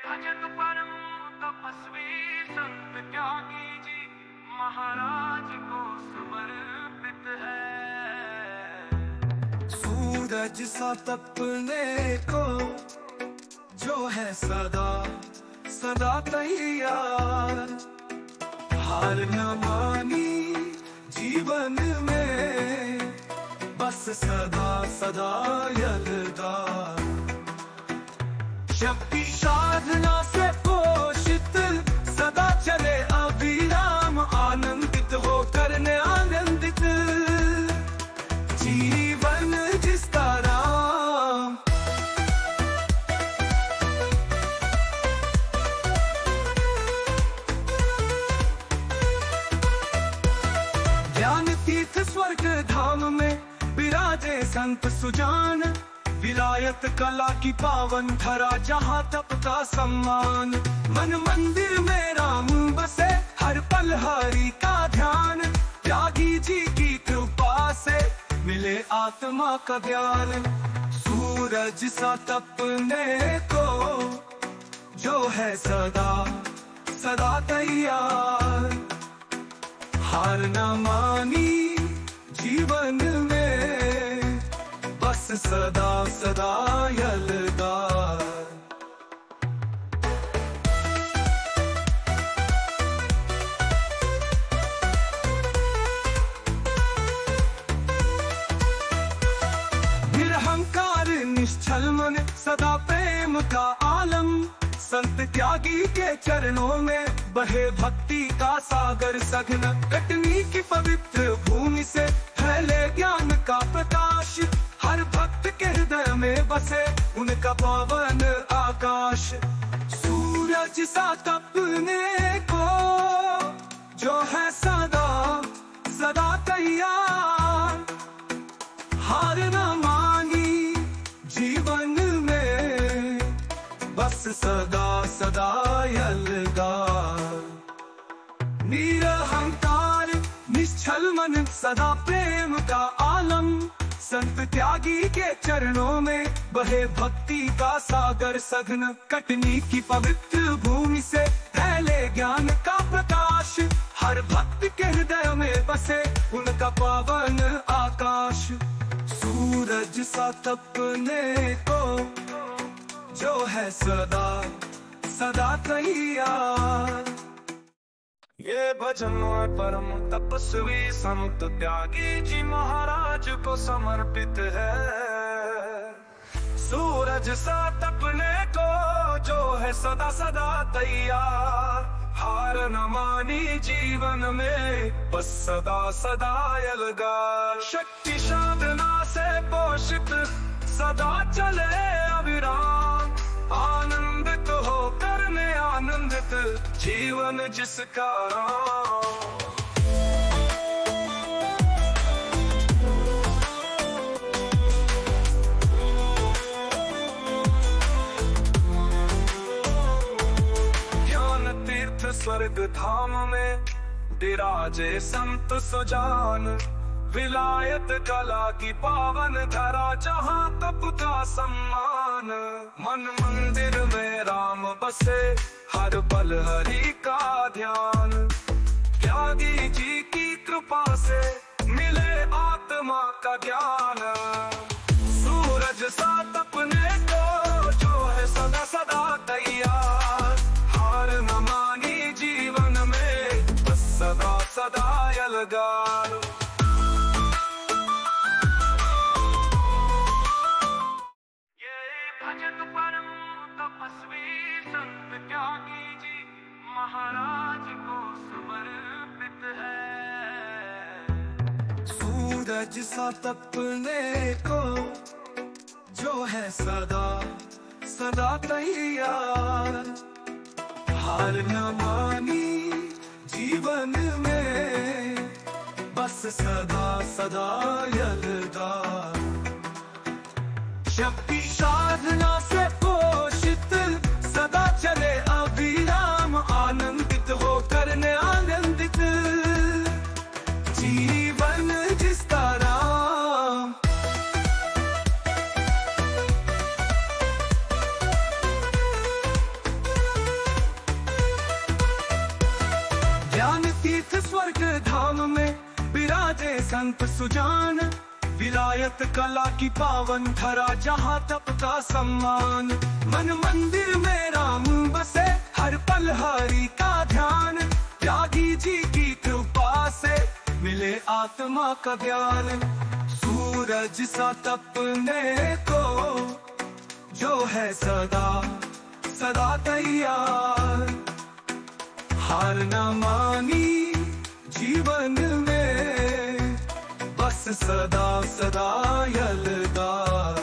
भजन परम तपस्वी संत त्यागी जी महाराज को समर्पित है। सूरज सा तपने को जो है सदा सदा तैयार, हार न मानी जीवन में बस सदा सदा यलगार। शक्ति साधना से पोषित सदा चले अविराम, आनंदित हो करने आनंदित जीवन जिसका राम। ज्ञान तीर्थ स्वर्ग धाम में विराजे संत सुजान, विलायत कला की पावन धरा जहाँ तप का सम्मान। मन मंदिर में राम बसे हर पल हरि का ध्यान, त्यागी जी की कृपा से मिले आत्मा का ज्ञान। सूरज सा तपने को जो है सदा सदा तैयार, हार न मानी जीवन में बस सदा सदा यलगार। निरहंकार निश्चल मन सदा प्रेम का आलम, संत त्यागी के चरणों में बहे भक्ति का सागर सघन। कटनी की पवित्र भूमि से फैले ज्ञान का प्रकाश, हर भक्त के हृदय में बसे उनका पावन आकाश। सूरज सा तपने को जो है सदा सदा तैयार, हार न मानी जीवन में बस सदा सदा यलगार। निरहंकार निश्चल मन सदा प्रेम का आलम, संत त्यागी के चरणों में बहे भक्ति का सागर सघन। कटनी की पवित्र भूमि से फैले ज्ञान का प्रकाश, हर भक्त के हृदय में बसे उनका पावन आकाश। सूरज सा तपने को जो है सदा सदा तैयार। ये भजन परम तपस्वी संत त्यागी जी महाराज को समर्पित है। सूरज सा तपने को जो है सदा सदा तैयार, हार न मानी जीवन में बस सदा सदा यलगार। शक्ति साधना से पोषित सदा चले अविराम, आनंदित हो करने आनंदित जीवन जिसका राम। ज्ञान तीर्थ स्वर्ग धाम में विराजे संत सुजान, विलायत कला की पावन धरा जहाँ तप का सम्मान। मन मंदिर में राम बसे हर पल हरि का ध्यान, त्यागी जी की कृपा से मिले आत्मा का ज्ञान। सूरज सा तपने को जो है सदा सदा तैयार, हार न मानी जीवन में बस सदा सदा यलगार। भजन परम तपस्वी संत त्यागी जी महाराज को समर्पित है। सूरज सा तपने को जो है सदा सदा तैयार, हार न मानी जीवन में बस सदा सदा यलगार। शक्ति साधना से पोषित सदा चले अविराम, आनंदित हो करने आनंदित जीवन जिसका राम। संत सुजान, विलायत कला की पावन धरा जहाँ तप का सम्मान। मन मंदिर में राम बसे, हर पल हरि का ध्यान। त्यागी जी की कृपा से मिले आत्मा का ज्ञान। सूरज सा तपने को जो है सदा सदा तैयार। हार न मानी जीवन में, बस सदा सदा यलगार।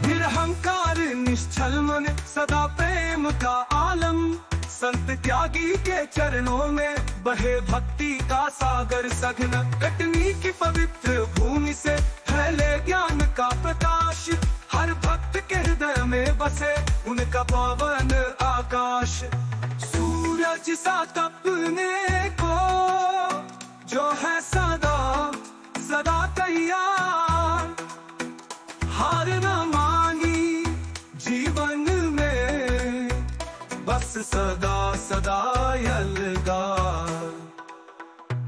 निरहंकार निश्चल मन, सदा प्रेम का आलम। संत त्यागी के चरणों में बहे भक्ति का सागर सघन। कटनी की पवित्र भूमि से फैले ज्ञान का प्रकाश। हर भक्त के हृदय में बसे उनका पावन आकाश। सूरज सा तपने को जो है सदा सदा तैयार। हार न मानी जीवन में, बस सदा सदा यलगार।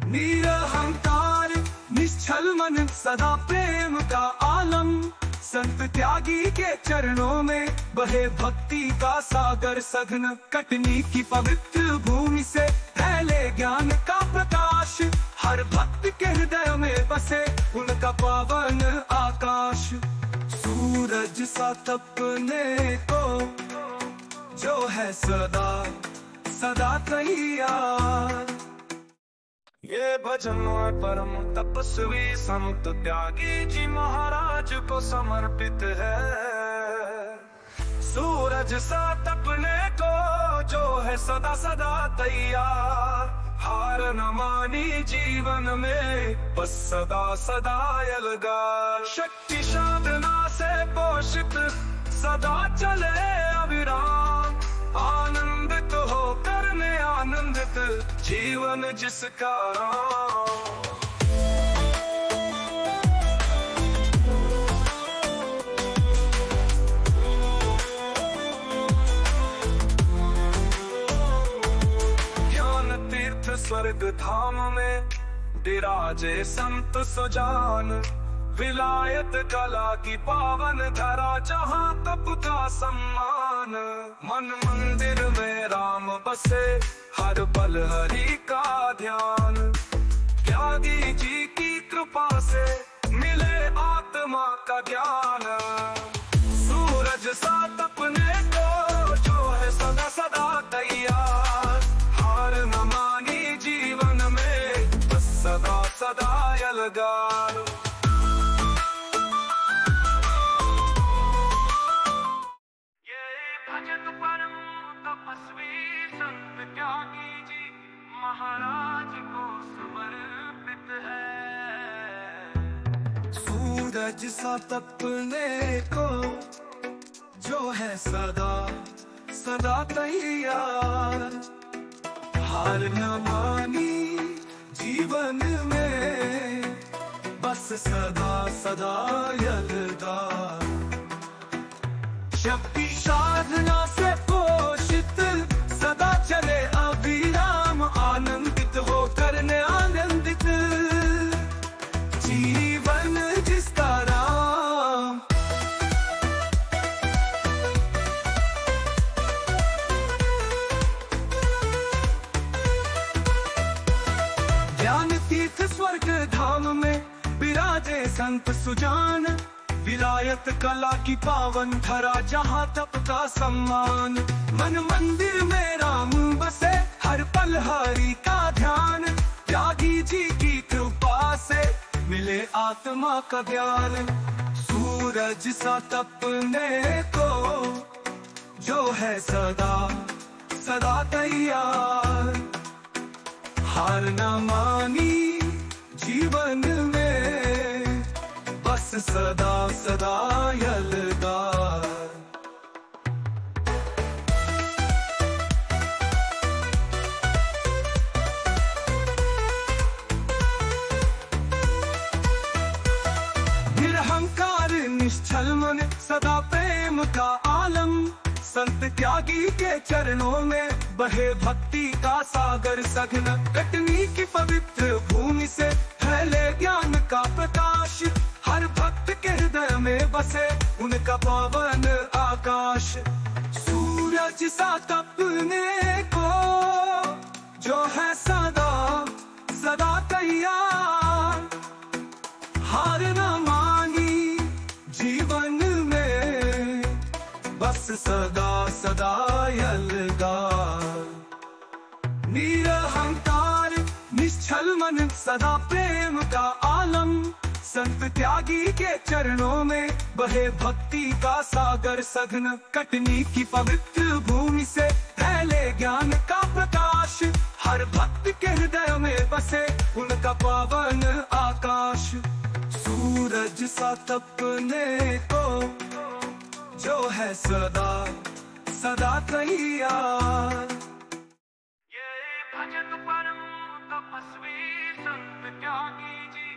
निरहंकार निश्चल मन, सदा प्रेम का आलम। संत त्यागी के चरणों में बहे भक्ति का सागर सघन। कटनी की पवित्र भूमि से फैले ज्ञान का प्रकाश। हर भक्त के हृदय में बसे उनका पावन आकाश। सूरज सा तपने को जो है सदा सदा तैयार। ये भजन परम तपस्वी संत त्यागी जी महाराज को समर्पित है। सूरज सा तपने को जो है सदा सदा तैयार। हार न मानी जीवन में, बस सदा सदा यलगार। शक्ति साधना से पोषित सदा चले अविराम। आनंदित हो करने आनंदित जीवन जिसका राम। ज्ञान तीर्थ स्वर्ग धाम में विराजे संत सुजान। विलायत कला की पावन धरा जहाँ तप का सम्मान। मन मंदिर में राम बसे, हर पल हरि का ध्यान। त्यागी जी की कृपा से मिले आत्मा का ज्ञान। सूरज सा तपने को जो है सदा सदा तैयार। हार न मानी जीवन में, बस सदा सदा यलगार। संत त्यागी जी महाराज को समर्पित है। सूरज सा तपने को जो है सदा सदा तैयार। हार न मानी जीवन में, बस सदा सदा यलगार। शक्ति साधना से पोषित सदा चले अविराम। आनंदित हो करने आनंदित जीवन जिसका राम। ज्ञान तीर्थ स्वर्ग धाम में विराजे संत सुजान। विलायत कला की पावन धरा जहाँ तप का सम्मान। मन मंदिर में राम बसे, हर पल हरि का ध्यान। त्यागी जी की कृपा से मिले आत्मा का ज्ञान। सूरज सा तपने को जो है सदा सदा तैयार। हार न मानी जीवन में, बस सदा सदा यलगार। निरहंकार निश्चल मन, त्यागी के चरणों में बहे भक्ति का सागर सघन। कटनी की पवित्र भूमि से फैले ज्ञान का प्रकाश, हर भक्त के हृदय में बसे उनका पावन आकाश। सूरज सा तपने को जो है सदा सदा तैयार, हार न मानी जीवन में बस सदा सदा यलगार। निरहंकार निश्चल मन सदा प्रेम का आलम, संत त्यागी के चरणों में बहे भक्ति का सागर सघन। कटनी की पवित्र भूमि से फैले ज्ञान का प्रकाश, हर भक्त के हृदय में बसे उनका पावन आकाश। सूरज सा तपने को जो है सदा सदा तैयार। ये भजन परम तपस्वी संत त्यागी जी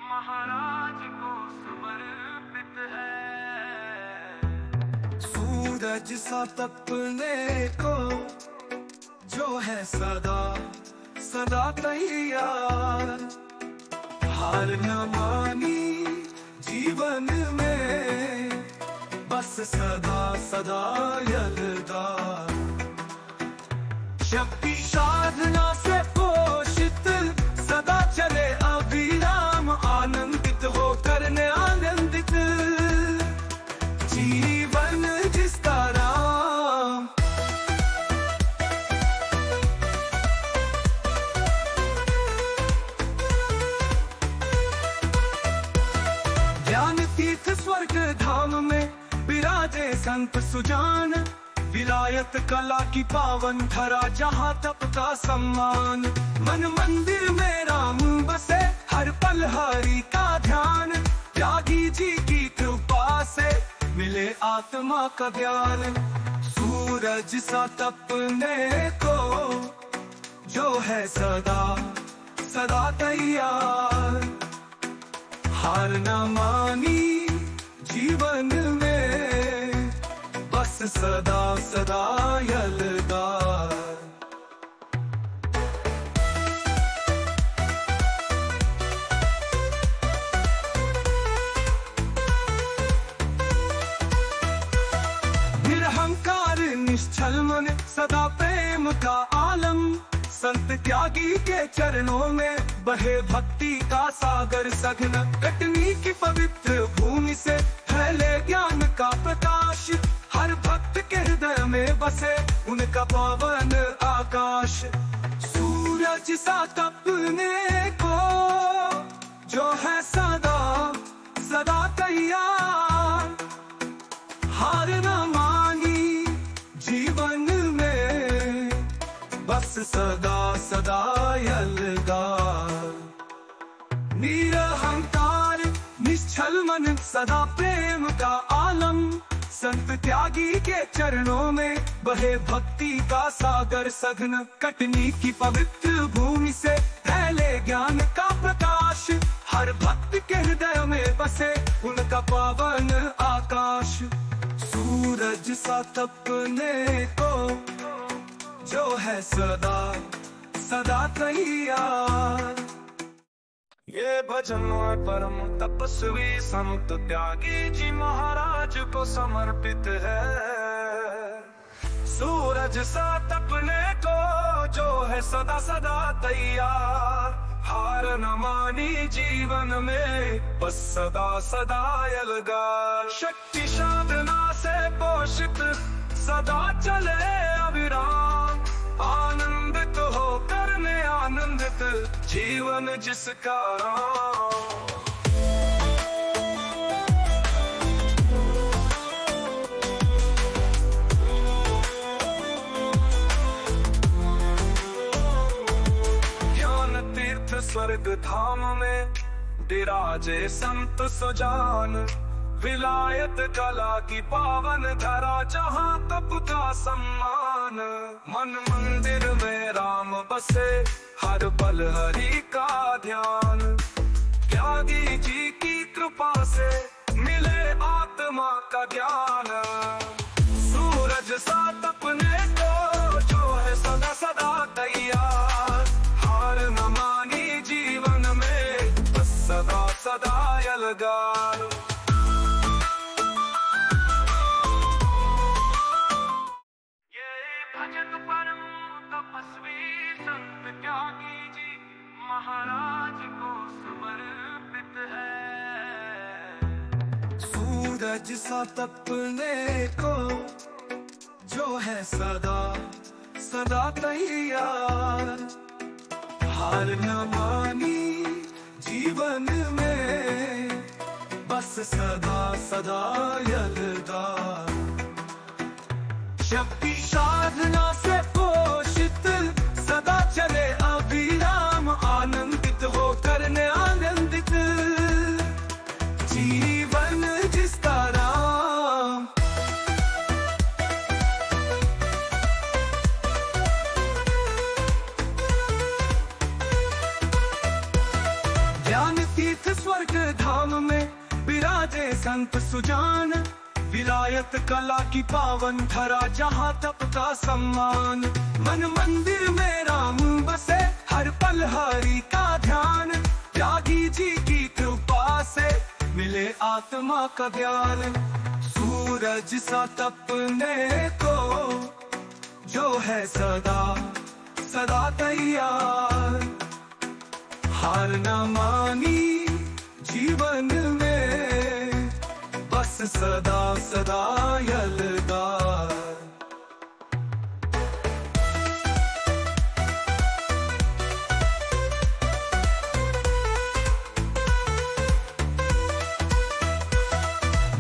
महाराज को समर्पित है। सूरज सा तपने को जो है सदा सदा तैयार, हार न मानी जीवन में बस सदा सदा यलगार। शक्ति साधना से पोषित सदा चले अविराम, आनंदित हो करने आनंदित जीवन जिसका राम। ज्ञान तीर्थ स्वर्ग धाम में विराजे संत सुजान, विलायत कला की पावन धरा जहाँ तप का सम्मान। मन मंदिर में राम बसे हर पल हरि का ध्यान, त्यागी जी की कृपा से मिले आत्मा का ज्ञान। सूरज सा तपने को जो है सदा सदा तैयार, हार न मानी जीवन में बस सदा सदा यलगार। निरहंकार निश्चल मन सदा प्रेम का आलम, संत त्यागी के चरणों में बहे भक्ति का सागर सघन। कटनी की पवित्र भूमि से फैले ज्ञान का प्रकाश, हर भक्त के हृदय में बसे उनका पावन आकाश। सूरज सा तपने को जो है सदा सदा तैयार, हार न मानी जीवन में बस सदा सदा यलगार। निरहंकार निश्चल मन सदा प्रेम का आलम, संत त्यागी के चरणों में बहे भक्ति का सागर सघन। कटनी की पवित्र भूमि से फैले ज्ञान का प्रकाश, हर भक्त के हृदय में बसे उनका पावन आकाश। सूरज सा तपने को जो है सदा सदा तैयार। ये भजन परम तपस्वी संत त्यागी जी महाराज को समर्पित है। सूरज सा तपने को जो है सदा सदा तैयार, हार न मानी जीवन में बस सदा सदा यलगार। शक्ति साधना से पोषित सदा चले अविराम, आनंदित हो करने आनंदित जीवन जिसका राम। ज्ञान तीर्थ स्वर्ग धाम में विराजे संत सुजान, विलायत कला की पावन धरा जहाँ तप का सम्मान। मन मंदिर में राम बसे हर पल हरि का ध्यान, त्यागी जी की कृपा से मिले आत्मा का ज्ञान। सूरज साथ अपने को जो है सदा सदा तैयार, हार न मानी जीवन में बस सदा सदा यलगार। ये भजन परम तपस्वी संत त्यागी जी महाराज को समर्पित है। सूरज सा तपने को जो है सदा सदा तैयार, हार न मानी जीवन में बस सदा सदा यलगार। शक्ति साधना से पोषित सदा चले अविराम, आनंदित हो करने आनंदित जीवन जिसका राम। ज्ञान तीर्थ स्वर्ग धाम में विराजे संत सुजान, विलायत कला की पावन धरा जहाँ तप का सम्मान। मन मंदिर में राम बसे हर पल हरि का ध्यान, त्यागी जी की कृपा से मिले आत्मा का ज्ञान। सूरज सा तपने को जो है सदा सदा तैयार, हार न मानी जीवन में बस सदा सदा यलगार।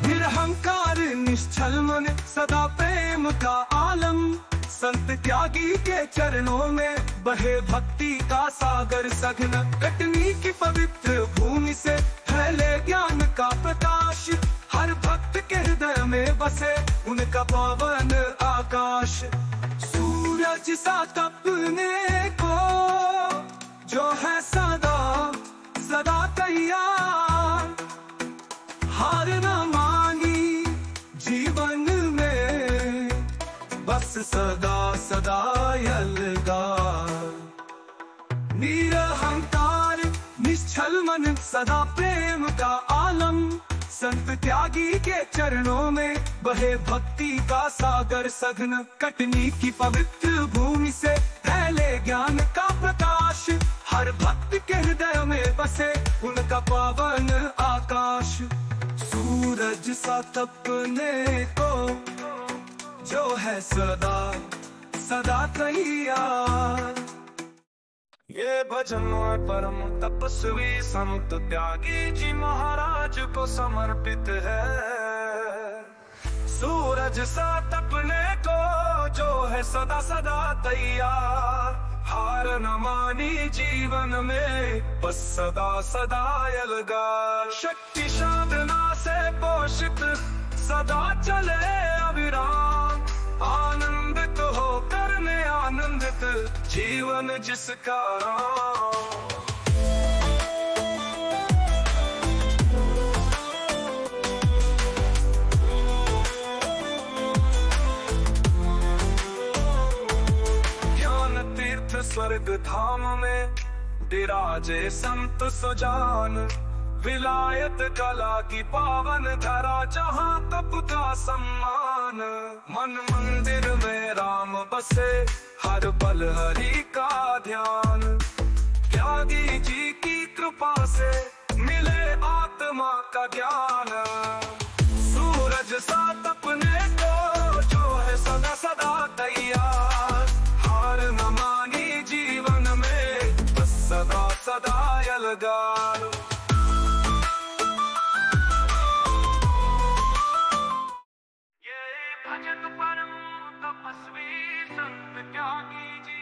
निरहंकार निश्चल मन सदा प्रेम का आलम, संत त्यागी के चरणों में बहे भक्ति का सागर सघन। कटनी की पवित्र भूमि से फैले ज्ञान का प्रकाश, हर भक्त के हृदय में बसे उनका पावन आकाश। सूरज सा तपने को जो है सदा सदा तैयार, हार न मानी जीवन में बस सदा सदा यलगार। निरहंकार निश्चल मन सदा प्रेम का आलम, संत त्यागी के चरणों में बहे भक्ति का सागर सघन। कटनी की पवित्र भूमि से फैले ज्ञान का प्रकाश, हर भक्त के हृदय में बसे उनका पावन आकाश। सूरज सा तपने को जो है सदा सदा तैयार। ये भजन परम तपस्वी संत त्यागी जी महाराज को समर्पित है। सूरज सा तपने को जो है सदा सदा तैयार, हार न मानी जीवन में बस सदा सदा यलगार। शक्ति साधना से पोषित सदा चले अविराम, आनंदित हो करने आनंदित जीवन जिसका राम। ज्ञान तीर्थ स्वर्ग धाम में विराजे संत सुजान, विलायत कला की पावन धरा जहाँ तप का सम्मान। मन मंदिर में राम बसे हर पल हरि का ध्यान, त्यागी जी की कृपा से मिले आत्मा का ज्ञान। सूरज सा तपने को जो है सदा सदा तैयार, हार न मानी जीवन में बस सदा सदा यलगार। तपस्वी संत त्यागी जी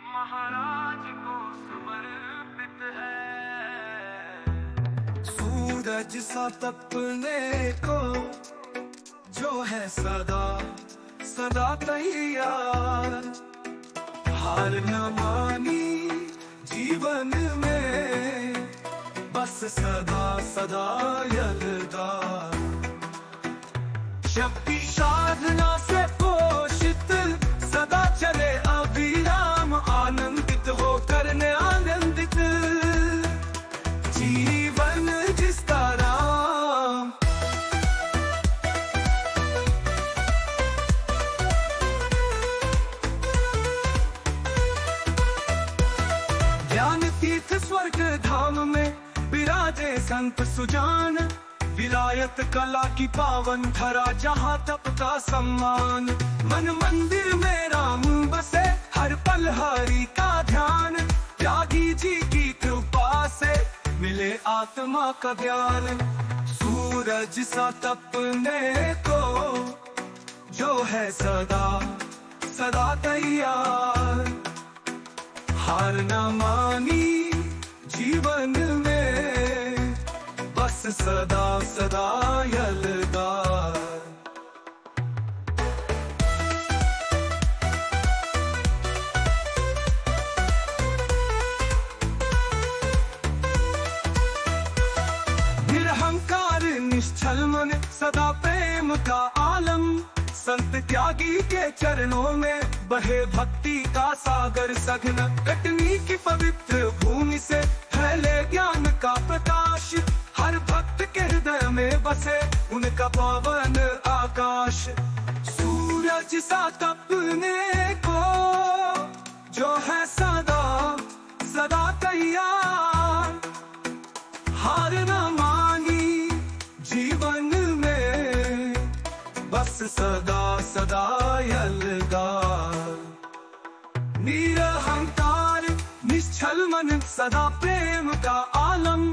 महाराज को समर्पित है। सूरज सा तपने को जो है सदा सदा तैयार, हार न मानी जीवन में बस सदा सदा यलगार। शक्ति साधना से पोषित सदा चले अविराम, आनंदित होकर ने आनंदित जीवन जिसका राम। ज्ञान तीर्थ स्वर्ग धाम में विराजे संत सुजान, विलायत कला की पावन धरा जहाँ तप का सम्मान। मन मंदिर में राम बसे, हर पल हरि का ध्यान, त्यागी जी की कृपा से मिले आत्मा का ज्ञान। सूरज सा तपने को जो है सदा सदा तैयार, हार न मानी जीवन में, बस सदा सदा यलगार। निरहंकार निश्चल मन, सदा प्रेम का आलम, संत त्यागी के चरणों में बहे भक्ति का सागर सघन। कटनी की पवित्र भूमि से फैले ज्ञान का प्रकाश, हर भक्त के हृदय में बसे उनका पावन आकाश। सूरज सा तपने को जो है सदा सदा तैयार, हार न मानी जीवन में, बस सदा सदा यलगार। निरहंकार निश्चल मन, सदा प्रेम का आलम,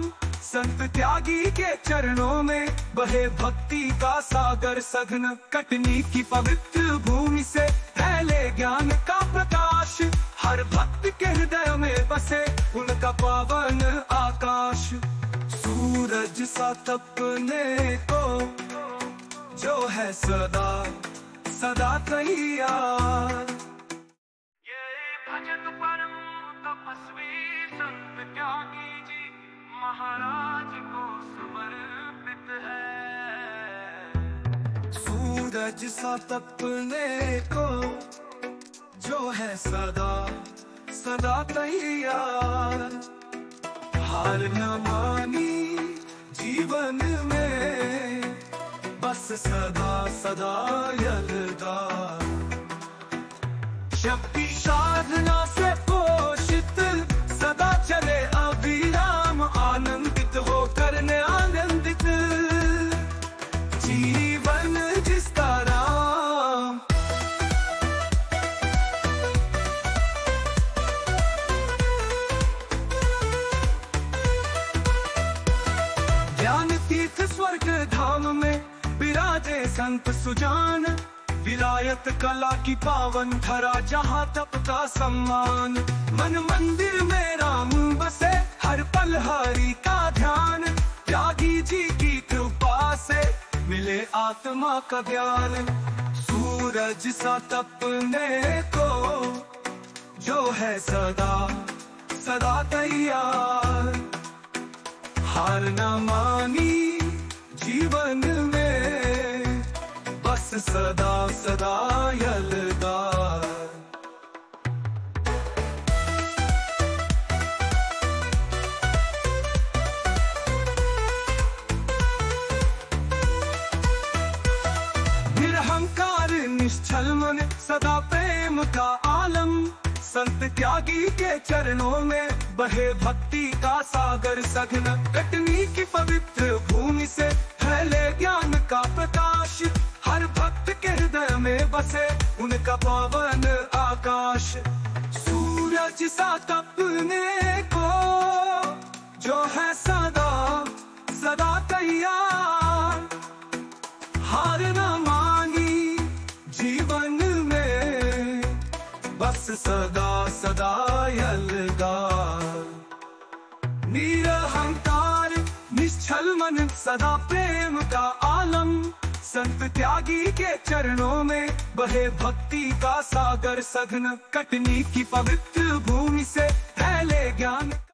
संत त्यागी के चरणों में बहे भक्ति का सागर सघन। कटनी की पवित्र भूमि से फैले ज्ञान का प्रकाश, हर भक्त के हृदय में बसे उनका पावन आकाश। सूरज सा तपने को जो है सदा सदा तैयार। ये भजन परम तपस्वी संत त्यागी जी महाराज को समर्पित है। सूरज सा तपने को जो है सदा सदा तैयार, हार न मानी जीवन में, बस सदा सदा यलगार। शक्ति साधना से पोषित सदा चले अविराम, आनंदित होकर ने आनंदित जीवन जिसका राम। ज्ञान तीर्थ स्वर्ग धाम में विराजे संत सुजान, विलायत कला की पावन धरा जहाँ तप का सम्मान। मन मंदिर में राम बसे, हर पल हरि का ध्यान, त्यागी जी की कृपा से मिले आत्मा का ज्ञान। सूरज सा तपने को जो है सदा सदा तैयार, हार न मानी जीवन में, बस सदा सदा यलगार। निरहंकार निश्चल मन, सदा प्रेम का आलम, संत त्यागी के चरणों में बहे भक्ति का सागर सघन। कटनी की पवित्र भूमि से फैले ज्ञान का प्रकाश, हर भक्त के हृदय में बसे उनका पावन आकाश। सूरज सा तपने को जो है सदा सदा तैयार, हार न मानी जीवन में, बस सदा सदा यलगार। निरहंकार निश्चल मन, सदा प्रेम का आलम, संत त्यागी के चरणों में बहे भक्ति का सागर सघन। कटनी की पवित्र भूमि से फैले ज्ञान